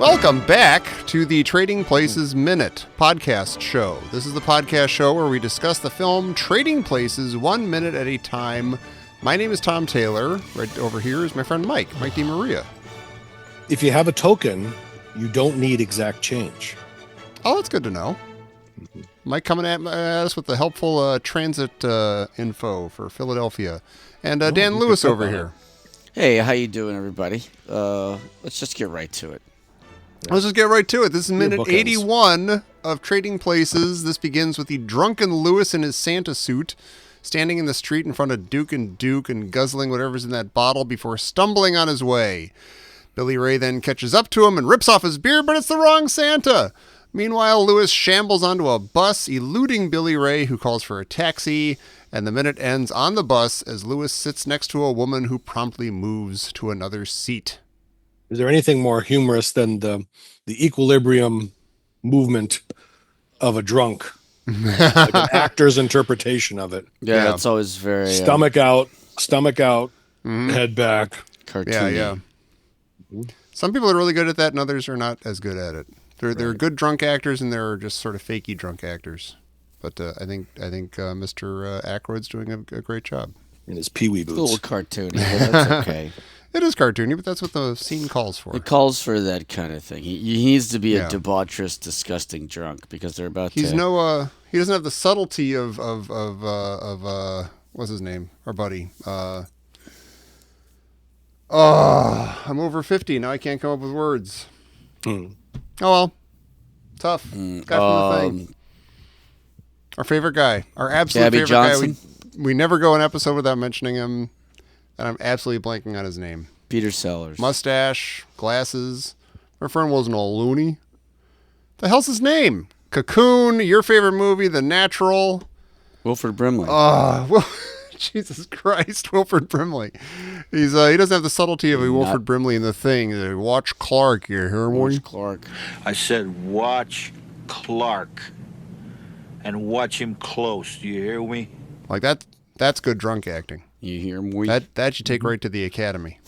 Welcome back to the Trading Places Minute podcast show. This is the podcast show where we discuss the film Trading Places 1 minute at a time. My name is Tom Taylor. Right over here is my friend Mike DeMaria. If you have a token, you don't need exact change. Oh, that's good to know. Mike coming at us with the helpful transit info for Philadelphia. And Dan Lewis over here. Hey, how you doing, everybody? Let's just get right to it. Let's just get right to it. This is minute 81 of Trading Places. This begins with the drunken Lewis in his Santa suit, standing in the street in front of Duke and guzzling whatever's in that bottle before stumbling on his way. Billy Ray then catches up to him and rips off his beard, but it's the wrong Santa. Meanwhile, Lewis shambles onto a bus, eluding Billy Ray, who calls for a taxi, and the minute ends on the bus as Lewis sits next to a woman who promptly moves to another seat. Is there anything more humorous than the equilibrium movement of a drunk? Like an actor's interpretation of it. Yeah, it's always very... Stomach out, head back. Cartoony. Yeah. Some people are really good at that, and others are not as good at it. There are good drunk actors, and there are just sort of fakey drunk actors. But I think Mr. Aykroyd's doing a great job. In his pee-wee boots. A little cartoony, but that's okay. It is cartoony, but that's what the scene calls for. It calls for that kind of thing. He needs to be a debaucherous, disgusting drunk because they're about he doesn't have the subtlety of what's his name? Our buddy. I'm over 50 now. I can't come up with words. Oh well, tough. Guy from the thing. Our favorite guy, our absolute Gabby favorite Johnson? guy. We never go an episode without mentioning him. And I'm absolutely blanking on his name. Peter Sellers. Mustache, glasses. My friend wasn't all loony. The hell's his name? Cocoon, your favorite movie, The Natural. Wilford Brimley. Jesus Christ, Wilford Brimley. He doesn't have the subtlety of a Wilford Brimley in The Thing. Watch Clark, you hear me? Watch Clark. I said watch Clark. And watch him close. Do you hear me? Like that's good drunk acting. You hear moi? That you take right to the academy.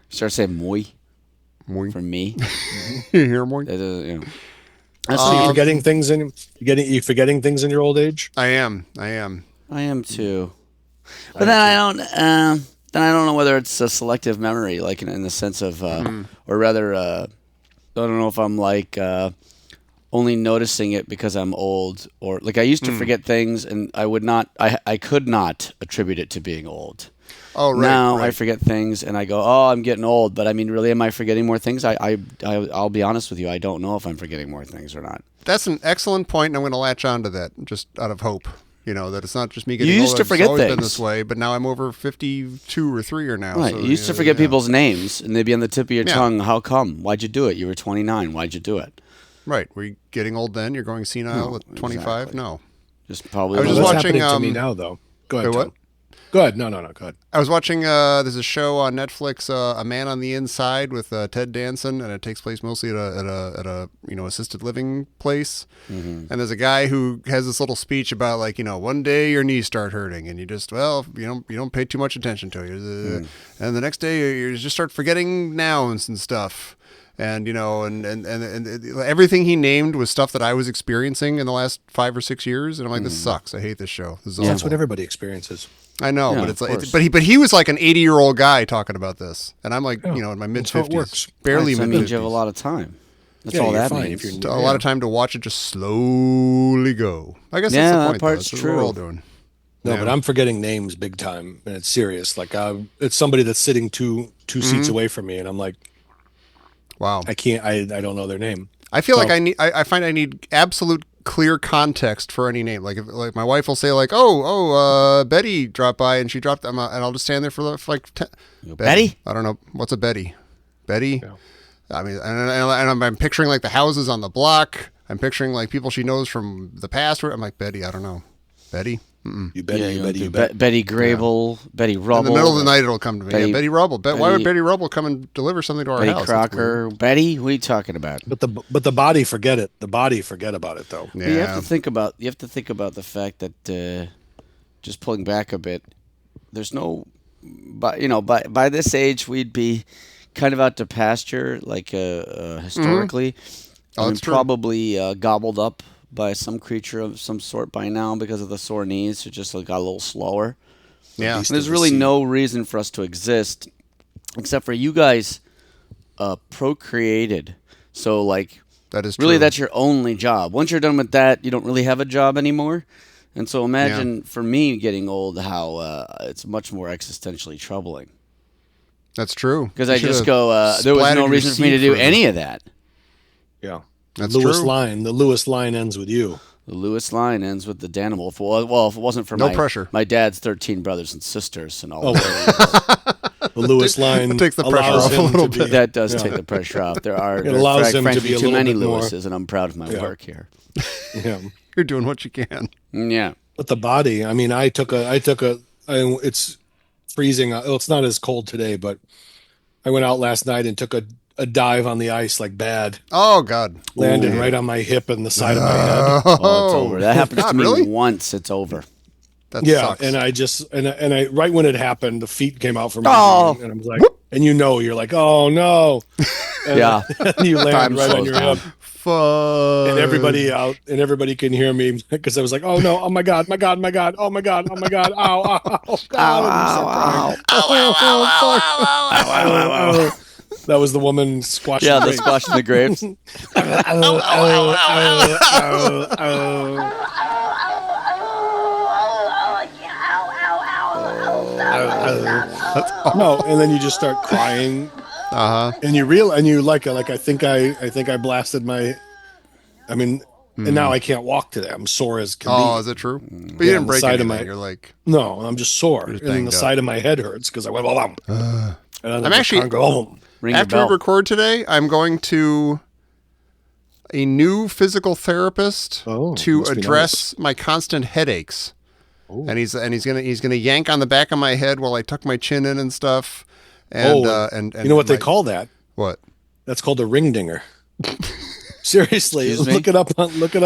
Start saying moi. Moi. For me. You hear moi? So you're forgetting things you forgetting things in your old age? I am too. But then I don't know whether it's a selective memory, like in the sense of, or rather, I don't know if I'm like only noticing it because I'm old, or like I used to forget things, and I could not attribute it to being old. Oh, right. Now right. I forget things, and I go, "Oh, I'm getting old." But I mean, really, am I forgetting more things? I'll be honest with you, I don't know if I'm forgetting more things or not. That's an excellent point, and I'm going to latch on to that just out of hope. You know, that it's not just me getting You used old. to forget It's always things. been this way, but now I'm over 52 or 3 now. Right. So, You used to forget people's names, and they'd be on the tip of your Yeah. tongue. How come? Why'd you do it? You were 29. Why'd you do it? Right. Were you getting old then? You're going senile No, at 25? exactly. No. Just probably. I was Well, just that's watching, happening to me now, though. Go ahead, what? Tom. Go ahead. No, go ahead. I was watching, there's a show on Netflix, A Man on the Inside with Ted Danson, and it takes place mostly at a assisted living place. Mm-hmm. And there's a guy who has this little speech about like, one day your knees start hurting and you just, you don't pay too much attention to it. And the next day you just start forgetting nouns and stuff. And, and everything he named was stuff that I was experiencing in the last 5 or 6 years. And I'm like, this sucks. I hate this show. This is That's awful. what everybody experiences. I know, Yeah, but it's of like, course. but he was like an 80-year-old guy talking about this, and I'm like, in my mid That's how it 50s, works. barely That mid means you have a 50s. lot of time. That's Yeah, all you're that fine means. if you're- A lot of time to watch it just slowly go. I guess that's the that point. part's That's what we're all true. doing. No, Yeah. but I'm forgetting names big time, and it's serious. Like it's somebody that's sitting two seats away from me, and I'm like, Wow. I can't. I don't know their name. I feel So- like I find I need absolute clear context for any name. Like my wife will say like, Betty dropped by and she dropped, and I'll just stand there for like 10. Betty? I don't know what's a Betty. Betty. Yeah. I mean, and I'm picturing like the houses on the block. I'm picturing like people she knows from the past. I'm like, Betty, I don't know. Betty? You bet. Yeah, you you bet. do You bet. Betty Grable, Betty Rubble. In the middle of the night, it'll come to me. Betty- Betty Rubble. Why would Betty- Betty Rubble come and deliver something to our Betty house? That's Crocker. Betty, what are you talking about? But the body forget it. The body forget about it though. weird. You Yeah. have to think about the fact that just pulling back a bit, there's no, by this age we'd be kind of out to pasture, like historically. Oh, that's true. Probably gobbled up by some creature of some sort by now because of the sore knees. So just got a little slower. Yeah. And there's really no reason for us to exist except for you guys procreated. So that is true. really that's your only job. Once you're done with that, you don't really have a job anymore. And so imagine for me getting old how it's much more existentially troubling. That's true. Because I just go, there was no reason for me to do any of that. Yeah. That's The true. Lewis line ends with you. The Lewis line ends with the Danimal. Well, if it wasn't for pressure. My dad's 13 brothers and sisters and all The Lewis line takes the pressure allows off a him little to bit. be- that does take the pressure off. There are allows him to frankly be a too little many bit more- Lewises, and I'm proud of my work here. Yeah. You're doing what you can. Yeah. But the body, I mean, it's freezing. Well, it's not as cold today, but I went out last night and took a dive on the ice like bad. Oh, God. Landed right on my hip and the side of my head. Oh, it's over. That happens God, to me really? once. It's over. That Yeah, sucks. and I right when it happened, the feet came out from me, Oh. and I was like, and you're like, oh no, and Yeah. you land Time right on slows your down. hip, Fuck. and everybody can hear me because I was like, oh no, oh my god, oh my god, oh my god, ow, ow, god, ow. That was the woman squashing. Yeah, the the grapes. squash in the grapes. No, and then you just start crying, and I think I blasted my. I mean, and now I can't walk today. I'm sore as can Oh, be. is it true? But you Yeah, on didn't the break side of anything. my- You're like, No, I'm just sore, just and banged the up. side of my head hurts because I went. And I'm actually- Ring your after we bell. record today, I'm going to a new physical therapist Oh, to must be address my constant headaches. Oh. And he's gonna yank on the back of my head while I tuck my chin in and stuff. And and you know what they call that? what? That's called a ringdinger. Seriously, Excuse me? look it up on. It's a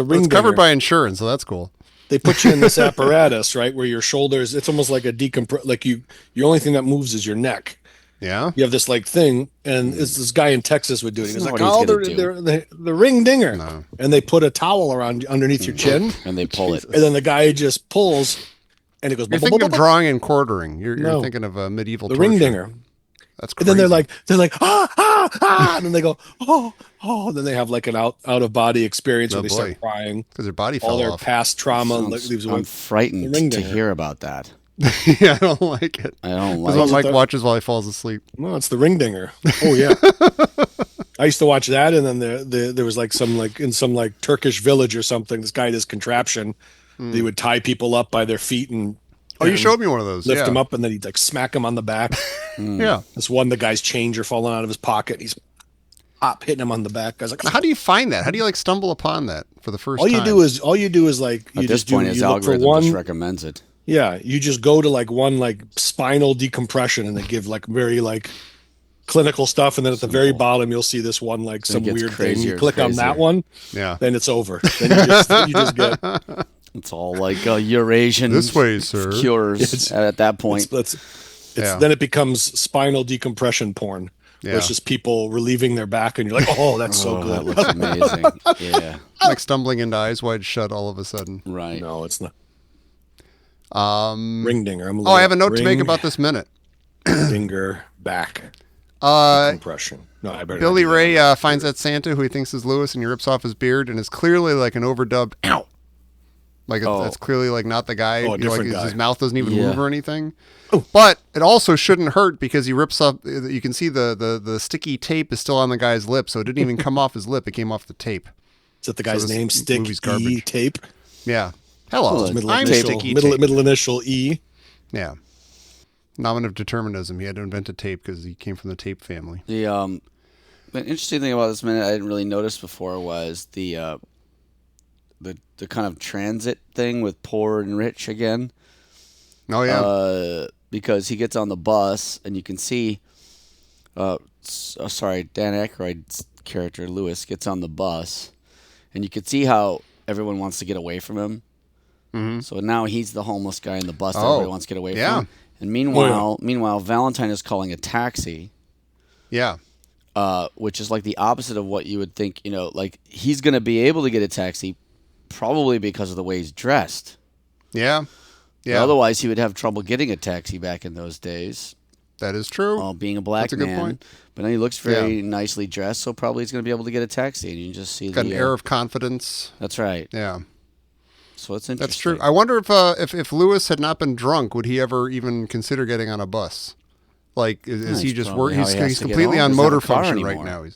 ringdinger. It's covered by insurance, so that's cool. They put you in this apparatus, right, where your shoulders. It's almost like a decompress. Like your only thing that moves is your neck. Yeah. You have this thing, and it's this guy in Texas would do it. He's That's like, not what oh, he's the ring dinger. No. And they put a towel around underneath your chin, And they pull it. and then the guy just pulls, and it goes. You're thinking of drawing and quartering. You're No. thinking of a medieval the torture. ring dinger. That's And crazy. then they're like, and then they go, and then they have like an out of body experience Oh, where they boy. start crying. because their body All fell their off. past trauma Sounds- leaves I'm one. frightened ring to dinger. hear about that. Yeah, I don't like it. I don't That's like what it. Mike watches while he falls asleep. No, it's the ring dinger. Oh yeah. I used to watch that, and then there was in some Turkish village or something. This guy had his contraption. He would tie people up by their feet and Oh, you showed me one of those. lift yeah. them up, and then he'd like smack them on the back. Yeah. This one, the guy's chains are falling out of his pocket. He's hitting him on the back. I was like, How do you find that? How do you stumble upon that for the first all time? you do is like you At this just do, point, his you look for algorithm one. just recommends it. Yeah, you just go to one spinal decompression, and they give very clinical stuff, and then at the very bottom you'll see this one some gets weird thing. crazier You and click on that crazier. one, Yeah. then it's over. Then you just get It's all like Eurasian This way, sir. cures at that point. Yeah. then it becomes spinal decompression porn. Where it's Yeah. just people relieving their back, and you're like, oh, that's so Oh, good. that looks amazing. Yeah, Like stumbling into Eyes Wide Shut all of a sudden. right. No, it's not. Ring dinger. Oh, I have a note to make about this minute. Dinger back compression. No, I better. Billy not do Ray that. finds that Santa who he thinks is Lewis, and he rips off his beard, and is clearly like an overdubbed ow. Like it's clearly like not the guy. Oh, a different his guy. mouth doesn't even Yeah. move or anything. But it also shouldn't hurt because he rips up. You can see the sticky tape is still on the guy's lip, so it didn't even come off his lip. It came off the tape. Is that the guy's this name? Stick movie's E garbage. tape. Yeah. Hello, Well, Middle I'm initial, Sticky middle, Tape. middle initial E. Yeah. Nominative determinism. He had to invent a tape because he came from the tape family. The interesting thing about this minute I didn't really notice before was the kind of transit thing with poor and rich again. Oh yeah. Because he gets on the bus and you can see, Dan Aykroyd's character Lewis gets on the bus, and you can see how everyone wants to get away from him. Mm-hmm. So now he's the homeless guy in the bus that everybody wants to get away yeah. from. And meanwhile, Valentine is calling a taxi, Yeah. which is like the opposite of what you would think. Like he's going to be able to get a taxi, probably because of the way he's dressed. Yeah. Yeah. Otherwise, he would have trouble getting a taxi back in those days. That is true. Being a black That's a good man. point. But then he looks very nicely dressed, so probably he's going to be able to get a taxi, and you can just see Got an air of confidence. That's right. Yeah. So it's interesting. That's true. I wonder if Lewis had not been drunk, would he ever even consider getting on a bus? Like, is he just work? He's completely on motor function right now.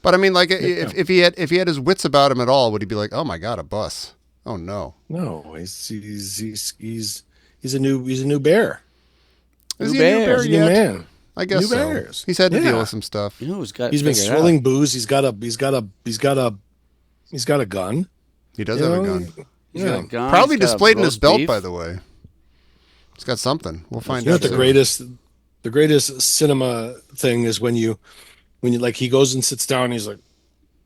But I mean, like, if he had his wits about him at all, would he be like, oh my god, a bus? Oh no. No, he's a new bear. Is he a new bear He's a yet? new man. I guess New so. bears. He's had to deal with some stuff. He's got. He's been swilling booze. He's got a gun. He does have a gun. He's got a gun. Probably He's got a displayed in his roast belt, beef. by the way. He's got something. We'll find You know out. what the greatest cinema thing is when you like he goes and sits down. And he's like,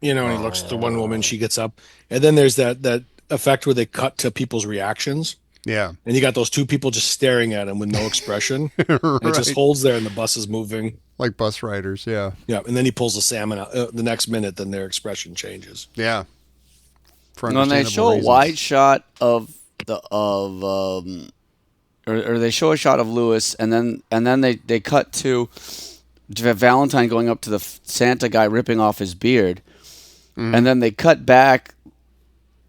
and he looks at the one woman. She gets up, and then there's that effect where they cut to people's reactions. Yeah. And you got those two people just staring at him with no expression. Right. And it just holds there, and the bus is moving. Like bus riders, yeah. Yeah, and then he pulls the salmon out. The next minute, then their expression changes. Yeah. For When they show reasons. a wide shot or they show a shot of Lewis, and then they cut to Valentine going up to the Santa guy ripping off his beard, and then they cut back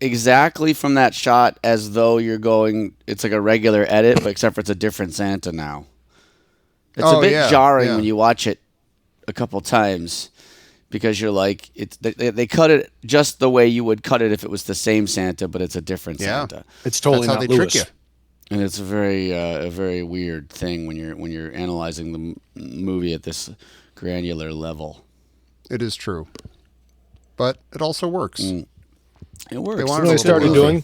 exactly from that shot as though it's like a regular edit, but except for it's a different Santa now. It's a bit jarring when you watch it a couple times because you're like, they cut it just the way you would cut it if it was the same Santa, but it's a different Santa. It's totally That's how not they Lewis. trick you. And it's a very weird thing when you're analyzing the movie at this granular level. It is true. But it also works. It works. They You wanted know what I a started little doing?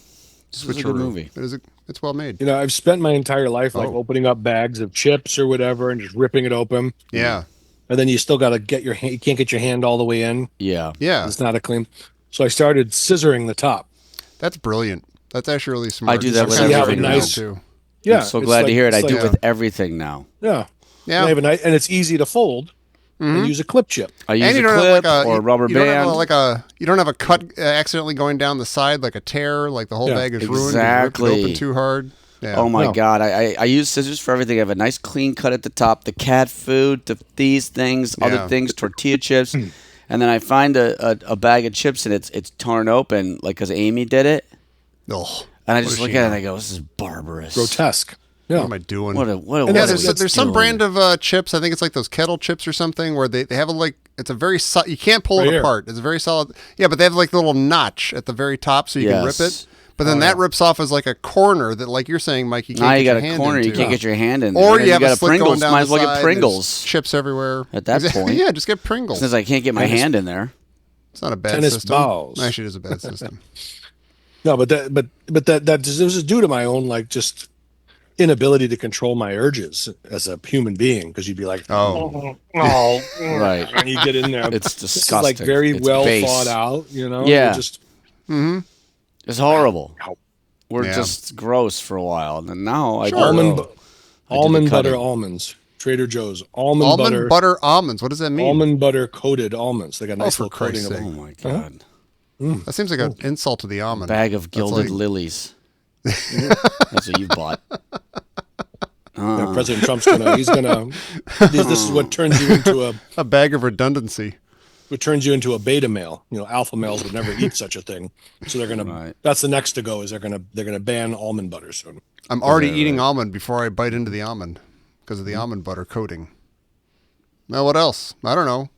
This is a good movie. It's well made. I've spent my entire life like opening up bags of chips or whatever and just ripping it open. Yeah. And then you still got to get your hand. You can't get your hand all the way in. Yeah. Yeah. It's not a clean. So I started scissoring the top. That's brilliant. That's actually really smart. I do that with Kind of everything original, now. too. Yeah. I'm so it's glad like- to hear it. I it's do like- it with everything now. Yeah. Yeah. And I have and it's easy to fold. And use a clip chip. I use And a you don't have clip or a rubber you don't band. have you don't have a cut accidentally going down the side like a tear, like the whole bag is ruined. Exactly. You ripped it open too hard. Yeah. Oh my No. God! I use scissors for everything. I have a nice clean cut at the top. The cat food, these things, Yeah. other things, tortilla chips, and then I find a bag of chips and it's torn open, like because Amy did it, Oh, and I what just does look she at it know? and I go, "This is barbarous." Grotesque. Yeah. What am I doing? What a Yeah, what there's some brand of chips. I think it's like those kettle chips or something where they have it's a very you can't pull Right it here. apart. It's a very solid. Yeah, but they have like the little notch at the very top so you can rip Yes. it. But then that rips off as like a corner that, like you're saying, Mike, you can't Now get you your got a hand corner. You into. can't get your hand in there. Or And you have got a a slit Pringles. going down Might the as well side, get there's Pringles chips everywhere. at that point. Yeah, just get Pringles. Since I can't get my hand in there. It's not a bad Tennis system. balls. Actually, it is a bad system. No, but that this is due to my own like just inability to control my urges as a human being because you'd be like, Oh. Right. and you get in there. It's This is disgusting. like very It's well base. thought out, Yeah. You're just It's horrible. Ow. We're Yeah. just gross for a while, and then now I do almond the almond butter cutting. almonds. Trader Joe's almond, Almond butter almonds. What does that mean? almond butter coated almonds. They got a nice for little coating Christ's of sake. Oh my God! That seems like an insult to the almond. Bag of gilded like- lilies. That's what you bought. Yeah, President Trump's he's gonna. This is what turns you into A bag of redundancy. a beta male. Alpha males would never eat such a thing. So they're gonna. Right. That's the next to go. Is they're gonna ban almond butter soon. I'm already eating almond before I bite into the almond because of the almond butter coating. Now, what else? I don't know.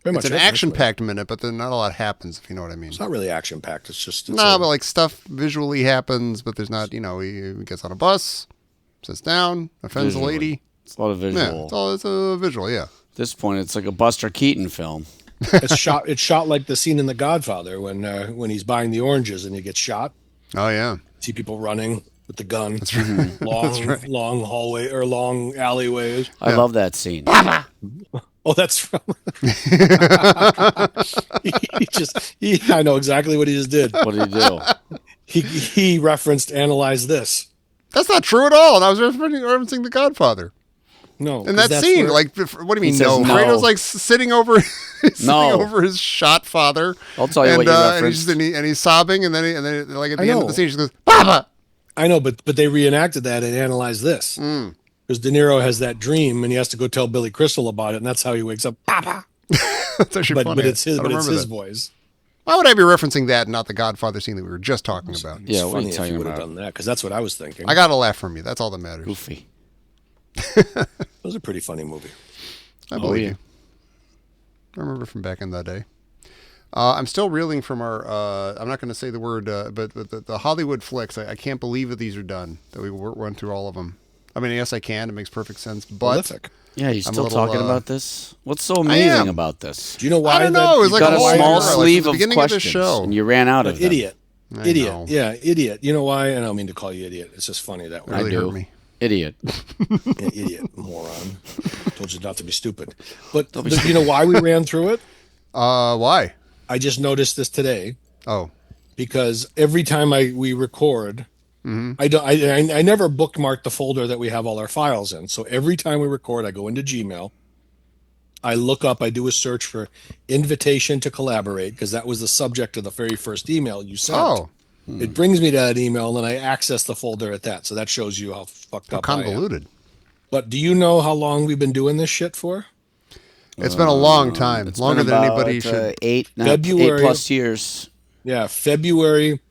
Pretty It's much an it, actually. action-packed minute, but then not a lot happens, if you know what I mean. It's not really action packed. It's just No, but like stuff visually happens, but there's not, he gets on a bus, sits down, offends a Visually. lady. It's a lot of Yeah, visual. it's a visual, yeah. At this point, it's like a Buster Keaton film. it's shot like the scene in The Godfather when he's buying the oranges and he gets shot. Oh, yeah. See people running with the gun. That's right. Long hallway or long alleyways. I love that scene. Oh, that's from. I know exactly what he just did. What did he do? He referenced "Analyze This." That's not true at all. And I was referencing The Godfather. No. In that scene, like, what do you mean? No, no. Fredo's like sitting over, over his shot father. I'll tell you what you referenced. And he's sobbing, and then like at the end of the scene, she goes, "Papa." I know, but they reenacted that and analyzed this because De Niro has that dream, and he has to go tell Billy Crystal about it, and that's how he wakes up, Papa. That's actually funny. But it's his voice. Why would I be referencing that and not the Godfather scene that we were just talking about? Yeah, It's what are funny you if talking you would have about? done that because that's what I was thinking. I got a laugh from you. That's all that matters. Goofy. It was a pretty funny movie. I believe you. I remember from back in that day. I'm still reeling from our, I'm not going to say the word, but the Hollywood flicks. I can't believe that these are done, that we went through all of them. I mean, yes, I can. It makes perfect sense. But Prolific. Yeah, you're still talking about this? What's so am. amazing about this? Do you know why? I don't know. It was You've like got a whole small era, sleeve like, of beginning questions, of the show. and you ran out of them. Idiot. I Idiot. know. Yeah, idiot. You know why? I don't mean to call you idiot. It's just funny that way. Really I do. hurt me. Idiot. Yeah, idiot, moron. Told you not to be stupid. But you know why we ran through it? Why? I just noticed this today Oh, because every time we record, I never bookmark the folder that we have all our files in. So every time we record, I go into Gmail. I look up, I do a search for invitation to collaborate because that was the subject of the very first email you sent. Oh. It brings me to that email and I access the folder at that. So that shows you how fucked up I am. convoluted. But do you know how long we've been doing this shit for? It's been a long time. It's Longer been than about, anybody should. 8 February. plus years. Yeah, February.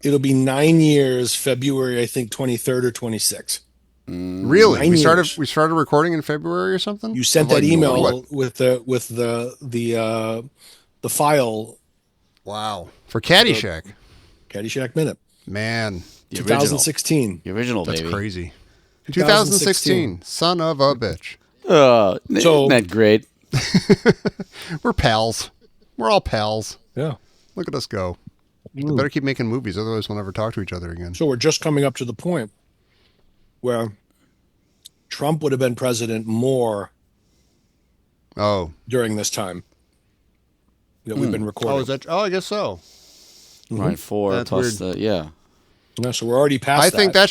It'll be 9 years. February, I think 23rd or 26th. Really? 9 years. We started recording in February or something? You sent Like, that email what? with the file. Wow. For Caddyshack. Caddyshack Minute. Man, The original. 2016. The original, that's baby. crazy. 2016. Son of a bitch. So- Isn't that great? We're pals. We're all pals. Yeah. Look at us go. We better keep making movies, otherwise we'll never talk to each other again. So we're just coming up to the point where Trump would have been president more Oh. during this time that we've been recording. Oh, is that? Oh, I guess so. Right, 4 That's plus weird. the, yeah. No, so we're already past I think that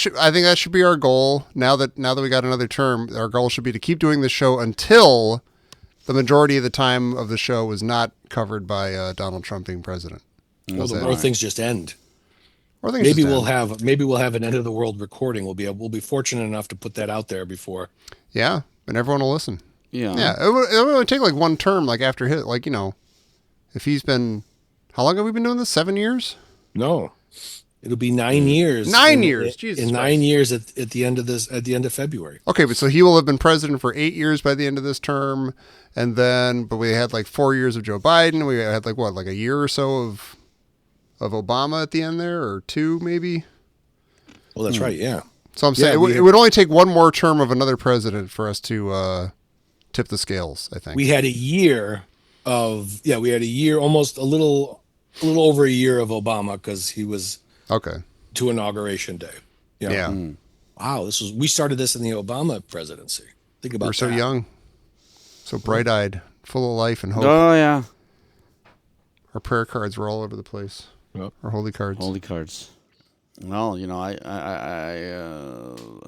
should be our goal. Now that we got another term, our goal should be to keep doing this show until the majority of the time of the show was not covered by Donald Trump being president. or things just end. Or things Maybe just we'll end. have an end of the world recording. We'll be fortunate enough to put that out there before. Yeah, and everyone will listen. Yeah. Yeah, it would only take like one term, like after his, like, you know, if he's been, how long have we been doing this? 7 years? No, it'll be 9 years. 9 years. Jesus in Christ. 9 years at the end of February. Okay, but so he will have been president for 8 years by the end of this term, and then, but we had like 4 years of Joe Biden. We had like what, like a year or so of Obama at the end there, or 2 maybe. Well, that's right. Yeah. So I'm saying Yeah, it would only take one more term of another president for us to tip the scales, I think. We had a year almost a little over a year of Obama because he was Okay. to Inauguration Day. Yeah. Wow, we started this in the Obama presidency. Think about We're so that. young, so bright-eyed, full of life and hope. Oh, yeah. Our prayer cards were all over the place. Yep. Our holy cards. Holy cards. Well, you know, I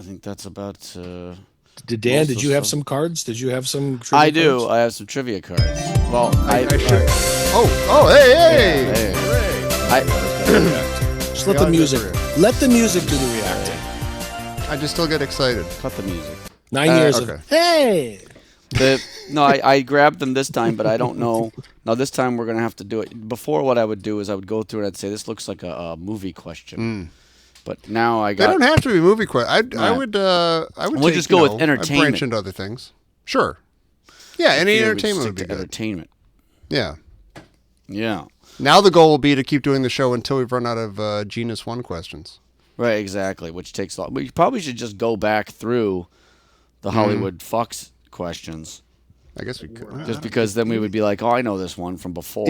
think that's about. Did you have stuff. some cards? Did you have some? Trivia I do. cards? I have some trivia cards. Well, I should. Oh, hey! Hey. Just let the music. Let the music do the reacting. I just still get excited. Cut the music. 9 years okay. of hey. I grabbed them this time, but I don't know. Now this time we're gonna have to do it. Before, what I would do is I would go through and I'd say this looks like a movie question. But now I They got. don't have to be movie questions. I Right. would. We'll take, just go with I'd entertainment. branch into other things. Sure. Yeah, any figure we'd entertainment stick would be to good. entertainment. Yeah. Yeah. Now the goal will be to keep doing the show until we've run out of Genus 1 questions. Right. Exactly. Which takes long. We probably should just go back through the Hollywood Fox questions. I guess we could. Just because then we would be like, oh, I know this one from before.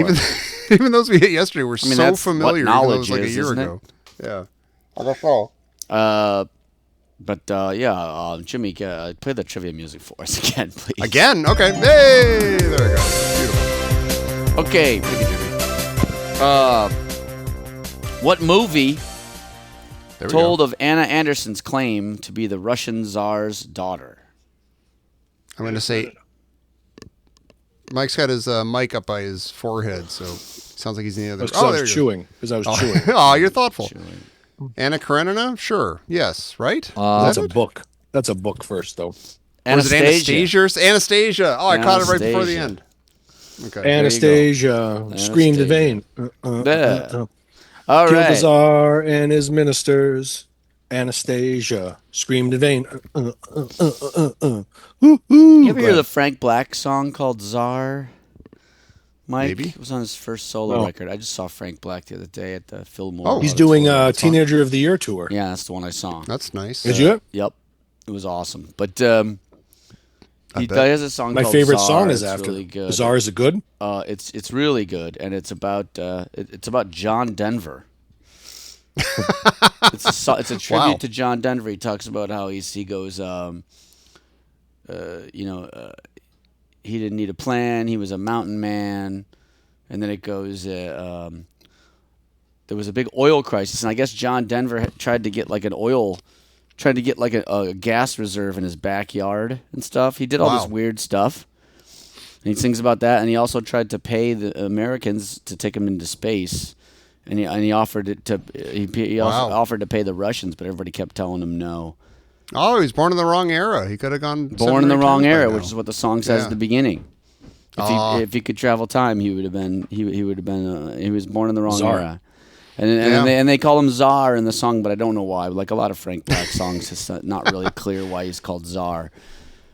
Even those we hit yesterday were mean, so that's familiar. what Even though it knowledge was like a is, year isn't it? ago. Yeah. I guess so. Jimmy, play the trivia music for us again, please. Again? Okay. Hey! There we go. Beautiful. Okay. What movie There we told go. of Anna Anderson's claim to be the Russian Tsar's daughter? I'm going to say Mike's got his mic up by his forehead, so sounds like he's in the other. Because I was chewing. Oh, you're thoughtful. Anna Karenina? Sure. Yes. Right? That's a book. That's a book first, though. Or is it Anastasia? Anastasia. Oh, I caught it right before the end. Okay. Anastasia screamed in vain. All Killed right. the Tsar and his ministers. Anastasia screamed in vain. You ever hear the Frank Black song called Czar? Mike? Maybe. It was on his first solo record. I just saw Frank Black the other day at the Fillmore. Oh, He's doing a Teenager of the Year tour. Yeah, that's the one I saw. That's nice. Did you? Yep. It was awesome. But he has a song My called favorite Czar. song is It's after. really good. Czar, is it good? It's really good, and it's about John Denver. It's a tribute to John Denver. He talks about how he goes, he didn't need a plan. He was a mountain man, and then it goes. There was a big oil crisis, and I guess John Denver tried to get like a gas reserve in his backyard and stuff. He did all this weird stuff. And he sings about that, and he also tried to pay the Americans to take him into space. And he offered it to he also offered to pay the Russians, but everybody kept telling him no. Oh, he was born in the wrong era. He could have gone Born in the wrong era, which is what the song says at the beginning. Oh. If he could travel time, he would have been. He was born in the wrong Czar. era. And they call him Czar in the song, but I don't know why. Like a lot of Frank Black songs, it's not really clear why he's called Czar.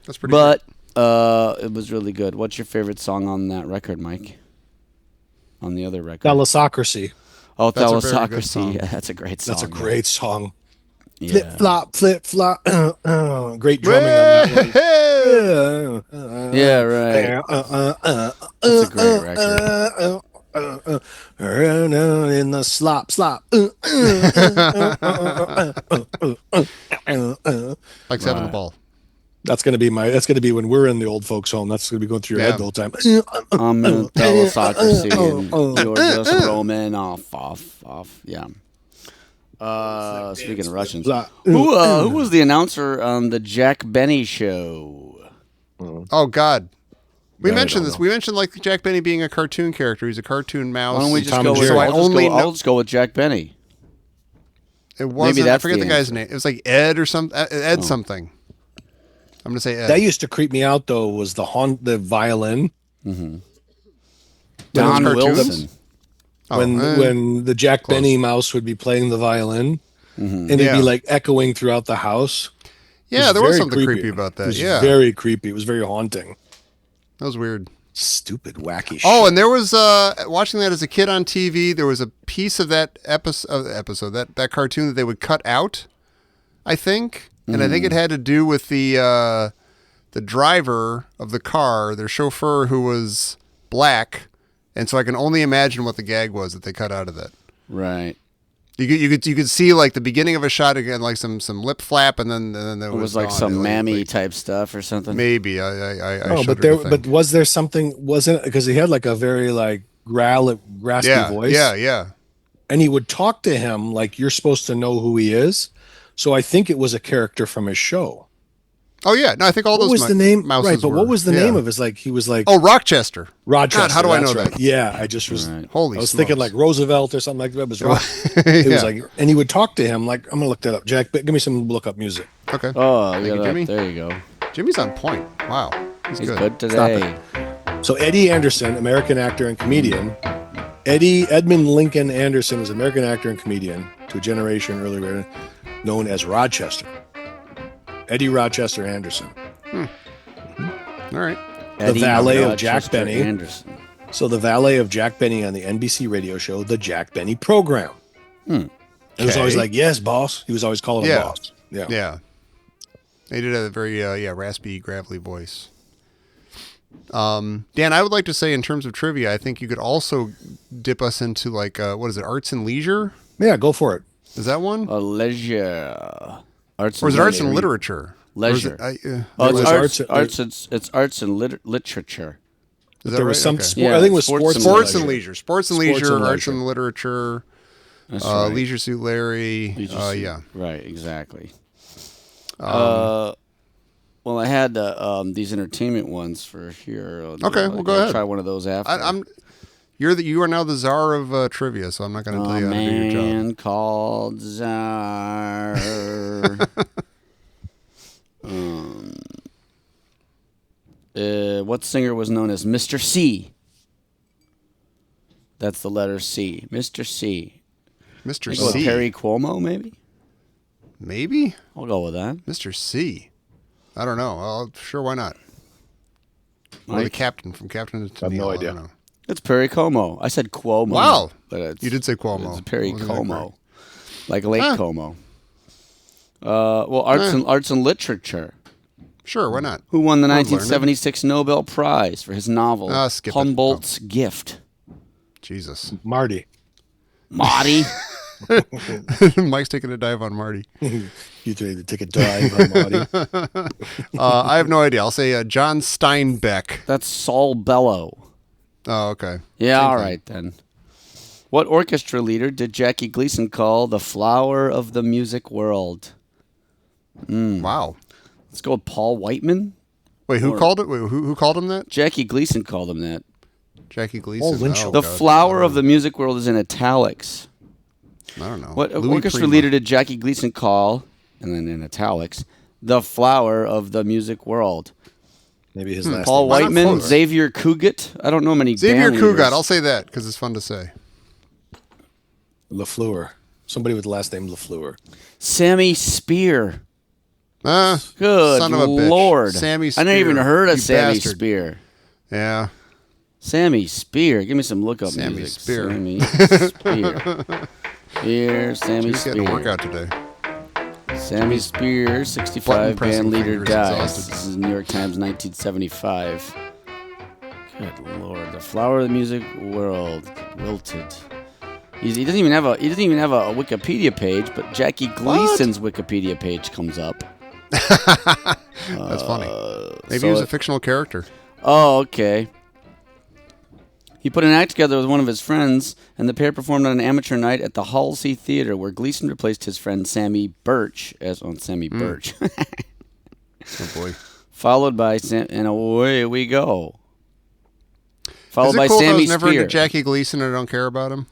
That's pretty. But it was really good. What's your favorite song on that record, Mike? On the other record, Thalassocracy. Oh, That's a very good Thalassocracy. song. Yeah, that's a great song. That's a great song. Yeah. Flip flop. Great drumming on that one. Yeah, right. That's a great record. In the slop. Like Seven the Ball. That's gonna be when we're in the old folks' home. That's gonna be going through your head the whole time. I'm in Thalassocracy and you're just roaming off. Yeah. Speaking of Russians, who was the announcer on the Jack Benny show? Oh God. We mentioned this. We mentioned like Jack Benny being a cartoon character. He's a cartoon mouse. Why don't we just Tom go and with? Jerry. I'll just go with Jack Benny. It wasn't. Maybe I that's forget the the guy's name. It was like Ed or something. Ed something. I'm gonna say Ed. That used to creep me out though. Was the violin? Mm-hmm. Don Don Wilson. Wilson. When the Jack Benny mouse would be playing the violin, and it'd be like echoing throughout the house. Yeah, there was very something creepy about that. It was Yeah, very creepy. It was very haunting. that was weird. Stupid, wacky shit. Oh, and there was watching that as a kid on TV. There was a piece of that episode that cartoon that they would cut out, I think, and I think it had to do with the driver of the car, their chauffeur, who was black, and so I can only imagine what the gag was that they cut out of that. Right. You could see like the beginning of a shot again, like some lip flap, and then there It was like gone. some Like- mammy like- type stuff or something. Maybe I but was there something? Wasn't because he had like a very like raspy voice. Yeah. And he would talk to him like you're supposed to know who he is. So I think it was a character from his show. Oh yeah, no, I think all What those was the name? mouses Right, but were. what was the Yeah. name of his? Like he was like Rochester. Rochester. God, how do I know that's that? right. Yeah, I just was. Right. Holy I was smokes. thinking like Roosevelt or something like that. It was, it was like, and he would talk to him like, I'm gonna look that up. Jack, give me some look up music. Okay. Oh, Thank you, yeah, Jimmy. there you go. Jimmy's on point. Wow, he's He's good. good today. So Eddie Anderson, American actor and comedian. Edmund Lincoln Anderson is an American actor and comedian to a generation earlier, known as Rochester. Eddie Rochester Anderson. All right. The valet of Jack Rochester Benny. Anderson. So the valet of Jack Benny on the NBC radio show, The Jack Benny Program. It was always like, yes, boss. He was always calling him boss. Yeah. Yeah. They did a very raspy, gravelly voice. Dan, I would like to say in terms of trivia, I think you could also dip us into like what is it, arts and leisure? Yeah, go for it. Is that one? Leisure. Arts Or is it arts and leisure. literature? Leisure. Or is it, Oh, it's was it's arts and literature. is that There was right? some Okay. sport. Yeah, I think it was sports sports. Sports and leisure. leisure. Sports and Sports leisure, and arts leisure. and literature. That's right. Leisure Suit Larry. Leisure Suit. Yeah. Right, exactly. Well, I had these entertainment ones for here. Okay, well, go ahead. Try one of those after. You are now the czar of trivia, so I'm not going to tell you how to do your job. Man called Czar. What singer was known as Mr. C? That's the letter C. Mr. C. Mr. Go with C. Perry Cuomo, maybe? Maybe? I'll go with that. Mr. C. I don't know. Sure, why not? Or the Mike? captain from Captain to I have no Tennille, idea. I don't know. It's Perry Como. I said Cuomo. Wow. But You did say Cuomo. It's Perry Wasn't that Como. Like Lake Huh. Como. Well, arts and literature. Sure, why not? Who won the Learned. 1976 Nobel Prize for his novel Skip it. Humboldt's Gift? Jesus. Marty. Marty. Mike's taking a dive on Marty. You need to take a dive on Marty. I have no idea. I'll say John Steinbeck. That's Saul Bellow. Oh, okay. Yeah, Same all thing. right then. What orchestra leader did Jackie Gleason call the flower of the music world? Wow. Let's go with Paul Whiteman. Wait, who called it? Wait, who called him that? Jackie Gleason called him that. Jackie Gleason. Winchell. Oh, The God. flower of the music world is in italics. I don't know. What Louis orchestra Prima. leader did Jackie Gleason call, and then in italics, the flower of the music world? Maybe his last Paul name. Why not Whiteman, close? Xavier Cugat. I don't know many. Xavier band leaders. Cugat. I'll say that because it's fun to say. LaFleur. Somebody with the last name LaFleur. Sammy Spear. Good Good son of a bitch. Lord. Sammy I never even Spear, heard of you Sammy bastard. Spear. Yeah. Sammy Spear. Give me some lookup Sammy music. Spear. Sammy Spear. Here, Sammy He's getting a Spear. workout today. Sammy Spear, button 65 pressing band leader fingers dies. exhausted. This is New York Times, 1975. Good Lord, the flower of the music world wilted. He doesn't even have a Wikipedia page, but Jackie Gleason's Wikipedia page comes up. That's funny. Maybe so he was a it- fictional character. Oh, okay. He put an act together with one of his friends, and the pair performed on an amateur night at the Halsey Theater, where Gleason replaced his friend Sammy Birch Birch. Oh boy. Followed by and away we go. Followed Is it by cool if I Sammy was never Spear. into Jackie Gleason and I don't care about him?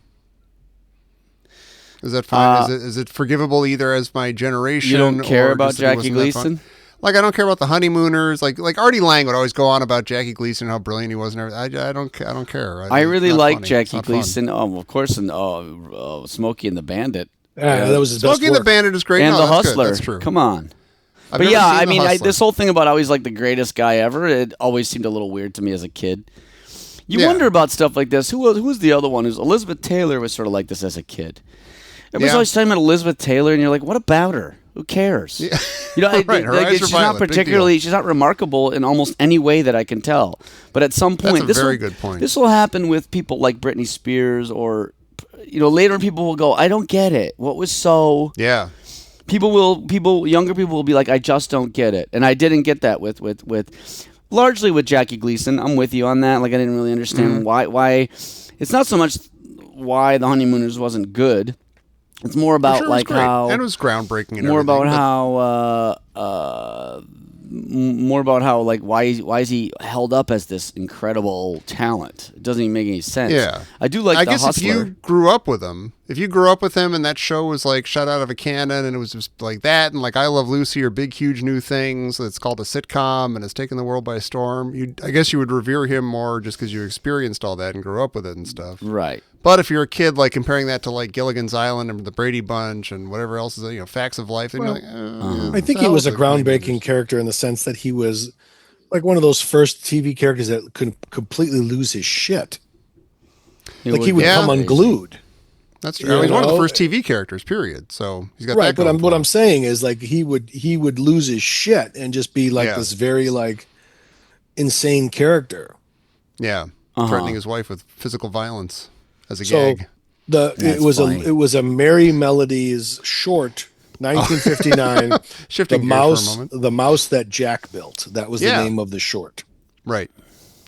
Is that fine? Is it forgivable either as my generation? You don't care or about just that he Jackie wasn't that fun? Gleason? Like I don't care about the honeymooners. Like Artie Lang would always go on about Jackie Gleason and how brilliant he was and everything. I don't care. I really it's not like funny. It's Jackie not fun. Gleason. Of course, and Smokey and the Bandit. Yeah, that was his best Smokey and the work. Bandit is great. And No, the that's good. Hustler. That's true. Come on. I've But never yeah, seen I The mean, Hustler. this whole thing about always like the greatest guy ever, it always seemed a little weird to me as a kid. You Yeah. wonder about stuff like this. Who's the other one? Who's Elizabeth Taylor was sort of like this as a kid. Everybody's Yeah. always talking about Elizabeth Taylor, and you're like, what about her? Who cares? Yeah. You know, Right, her eyes are she's not violet. Big particularly, deal. she's not remarkable in almost any way that I can tell. But at some point, That's a very good point. This will happen with people like Britney Spears, or later people will go, I don't get it. What was so? Yeah. Younger people will be like, I just don't get it, and I didn't get that with largely with Jackie Gleason. I'm with you on that. Like I didn't really understand why. It's not so much why The Honeymooners wasn't good. It's more I'm about sure it was like great. how and it was groundbreaking. And more about everything, how like why is he held up as this incredible talent? It doesn't even make any sense. Yeah. I do like I The guess Hustler. if you grew up with him, and that show was like shot out of a cannon and it was just like that and like I Love Lucy or big huge new things, it's called a sitcom and it's taken the world by storm, I guess you would revere him more just because you experienced all that and grew up with it and stuff. Right. But if you're a kid, like comparing that to like Gilligan's Island and the Brady Bunch and whatever else is, Facts of Life, then you're like, I think he was a groundbreaking character in the sense that he was like one of those first TV characters that could completely lose his shit. Like he would Yeah. come unglued. That's true. I mean, he's one of the know? first TV characters, period. So he's got Right, that but going what for I'm him. saying is like he would lose his shit and just be like Yeah. this very like insane character. Yeah, threatening his wife with physical violence as a So gag. it was a Merry Melodies short 1959 Shifting the gears mouse for a moment. the mouse that Jack built. That was Yeah. the name of the short. Right.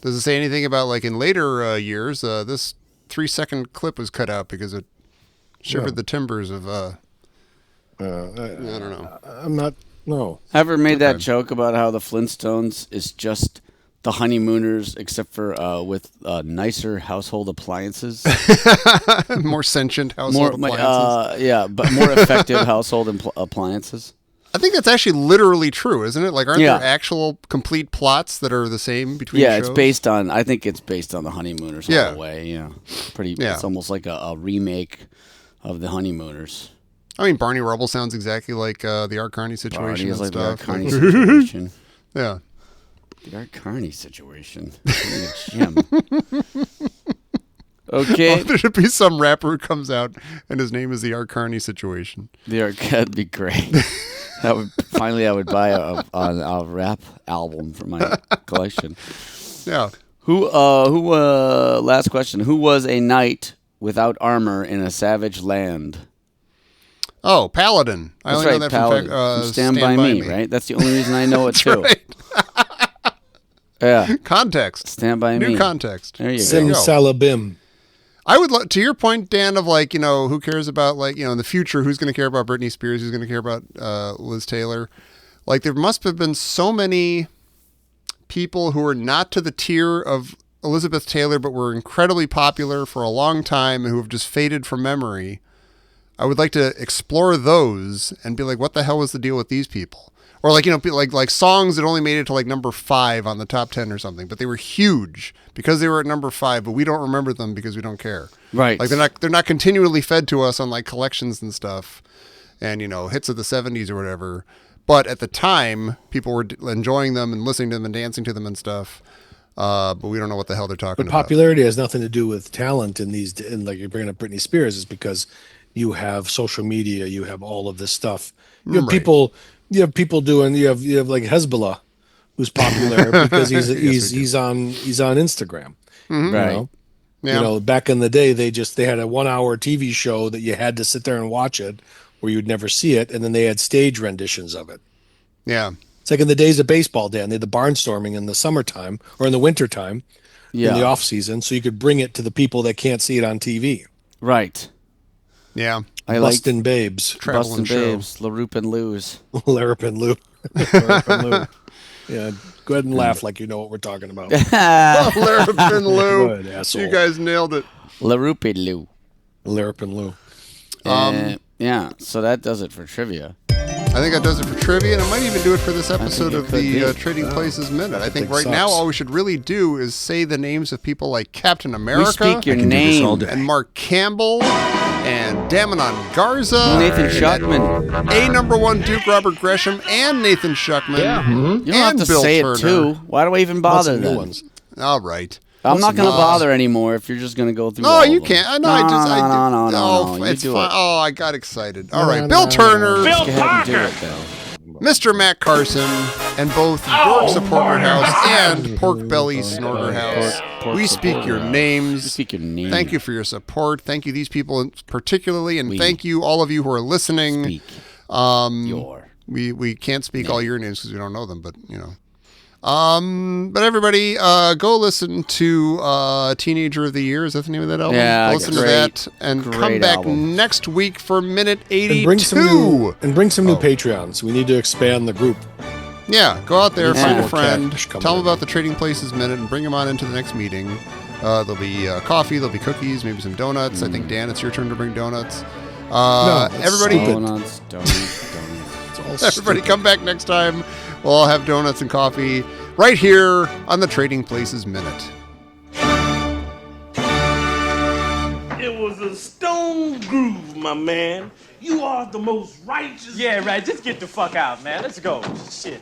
Does it say anything about like in later years? This 3-second clip was cut out because it shivered the timbers of. I don't know. I'm not. No. Ever made that joke about how the Flintstones is just the honeymooners, except for with nicer household appliances? More sentient household appliances. But more effective household appliances. I think that's actually literally true, isn't it? Like, aren't there actual complete plots that are the same between shows? It's based on. I think it's based on the Honeymooners all the way. Yeah, It's almost like a remake of the Honeymooners. I mean, Barney Rubble sounds exactly like the Art Carney situation. Barney is like the Art stuff. Carney situation. Yeah. The Art Carney situation. Jim. Okay. Well, there should be some rapper who comes out and his name is the Art Carney situation. That'd be great. I would buy a rap album for my collection. Yeah. Last question. Who was a knight without armor in a savage land? Oh, Paladin. I only know that Paladin. from Stand By Me, right? That's the only reason I know it too. Right. Yeah. Context. Stand By Me. New context. There you go. Simsalabim. I would to your point, Dan, of like, who cares about like, in the future, who's going to care about Britney Spears, who's going to care about Liz Taylor? Like, there must have been so many people who are not to the tier of Elizabeth Taylor, but were incredibly popular for a long time and who have just faded from memory. I would like to explore those and be like, what the hell was the deal with these people? Or like, like songs that only made it to like number 5 on the top 10 or something, but they were huge because they were at number 5, but we don't remember them because we don't care. Right. Like they're not continually fed to us on like collections and stuff and, hits of the 70s or whatever. But at the time, people were enjoying them and listening to them and dancing to them and stuff. But we don't know what the hell they're talking about. Popularity has nothing to do with talent and like you're bringing up Britney Spears is because you have social media, you have all of this stuff. You have people doing. You have like Hezbollah, who's popular because he's on Instagram. Mm-hmm. Right. Yeah. Back in the day, they had a 1-hour TV show that you had to sit there and watch it, or you'd never see it, and then they had stage renditions of it. Yeah. It's like in the days of baseball, Dan. They had the barnstorming in the summertime or in the wintertime, in the off season, so you could bring it to the people that can't see it on TV. Right. Yeah. Bustin' Babes. Bustin' Babes. LaRoupe and Lou's. Larrup and Lou. Larrup and Lou. Yeah, go ahead and laugh like you know what we're talking about. Larrup and Lou. Good, asshole. You guys nailed it. LaRoupe and Lou. Larrup and Lou. Yeah, so that does it for trivia. I think that does it for trivia, and it might even do it for this episode of the Trading Places Minute. I think right now all we should really do is say the names of people like Captain America. We speak your name. And Mark Campbell and Damanon Garza. Nathan Schuckman. A number 1 Duke Robert Gresham and Nathan Schuckman. Yeah. You don't have to Bill say Turner. it too. Why do I even bother New then? ones. All right. I'm not going to bother anymore if you're just going to go through all No, you of them. can't. No. It's You do fine. it. Oh, I got excited. All right. Bill Turner. Just go ahead and do it, though. Mr. Matt Carson, and both Dork Supporter House and Pork Belly Snorter House. We speak your names. We speak your name. Thank you for your support. Thank you, these people particularly, and thank you, all of you who are listening. Speak your We can't speak all your names because we don't know them, but But everybody, go listen to Teenager of the Year. Is that the name of that album? Yeah, go listen to that and come back album. next week for minute 82. And bring some new Patreons. We need to expand the group. Yeah, go out there, find a more friend, cash coming tell them in. about the Trading Places Minute, and bring them on into the next meeting. There'll be coffee, there'll be cookies, maybe some donuts. I think, Dan, it's your turn to bring donuts. Everybody, Donuts. everybody come back next time. We'll all have donuts and coffee right here on the Trading Places Minute. It was a stone groove, my man. You are the most righteous. Yeah, right. Just get the fuck out, man. Let's go. Shit.